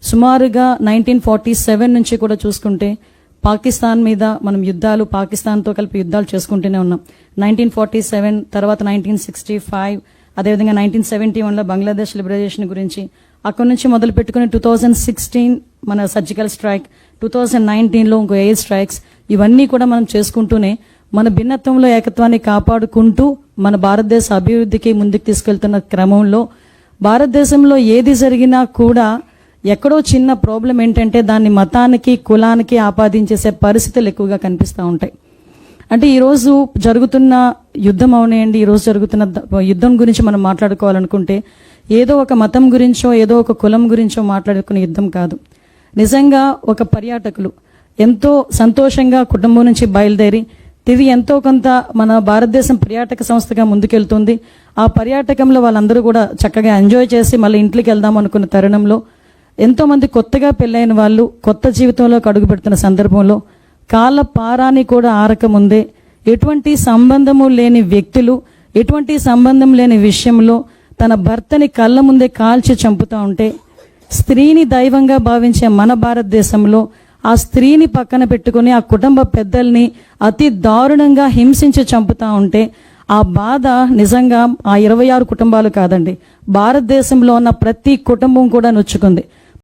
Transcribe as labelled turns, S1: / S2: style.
S1: సుమారుగా 1947 నుంచి కూడా చూసుకుంటే పాకిస్తాన్ మీద మనం యుద్ధాలు, పాకిస్తాన్తో కలిపి యుద్ధాలు చేసుకుంటూనే ఉన్నాం. 1947 తర్వాత 1965, అదేవిధంగా 1971లో బంగ్లాదేశ్ లిబరేషన్ గురించి, అక్కడి నుంచి మొదలు పెట్టుకుని 2016 మన సర్జికల్ స్ట్రైక్, 2019లో ఇంకో ఎయిర్ స్ట్రైక్స్, ఇవన్నీ కూడా మనం చేసుకుంటూనే మన భిన్నత్వంలో ఏకత్వాన్ని కాపాడుకుంటూ మన భారతదేశ అభివృద్ధికి ముందుకు తీసుకెళ్తున్న క్రమంలో భారతదేశంలో ఏది జరిగినా కూడా ఎక్కడో చిన్న ప్రాబ్లం ఏంటంటే దాన్ని మతానికి, కులానికి ఆపాదించేసే పరిస్థితులు ఎక్కువగా కనిపిస్తూ ఉంటాయి. అంటే ఈరోజు జరుగుతున్న యుద్ధం అవనేయండి, ఈరోజు జరుగుతున్న యుద్ధం గురించి మనం మాట్లాడుకోవాలనుకుంటే ఏదో ఒక మతం గురించో ఏదో ఒక కులం గురించో మాట్లాడుకునే యుద్ధం కాదు. నిజంగా ఒక పర్యాటకులు ఎంతో సంతోషంగా కుటుంబం నుంచి బయలుదేరి తిరిగి ఎంతో కొంత మన భారతదేశం పర్యాటక సంస్థగా ముందుకెళ్తుంది. ఆ పర్యాటకంలో వాళ్ళందరూ కూడా చక్కగా ఎంజాయ్ చేసి మళ్ళీ ఇంట్లోకి వెళ్దాం అనుకున్న తరుణంలో ఎంతో మంది కొత్తగా పెళ్ళైన వాళ్ళు కొత్త జీవితంలోకి అడుగు పెడుతున్న సందర్భంలో కాళ్ళ పారాని కూడా ఆరకముందే ఎటువంటి సంబంధము లేని వ్యక్తులు, ఎటువంటి సంబంధం లేని విషయంలో తన భర్తని కళ్ళ ముందే కాల్చి చంపుతూ ఉంటే, స్త్రీని దైవంగా భావించే మన భారతదేశంలో ఆ స్త్రీని పక్కన పెట్టుకుని ఆ కుటుంబ పెద్దల్ని అతి దారుణంగా హింసించి చంపుతా ఉంటే ఆ బాధ నిజంగా ఆ 26 కుటుంబాలు కాదండి, భారతదేశంలో ఉన్న ప్రతి కుటుంబం కూడా నొచ్చుకుంది.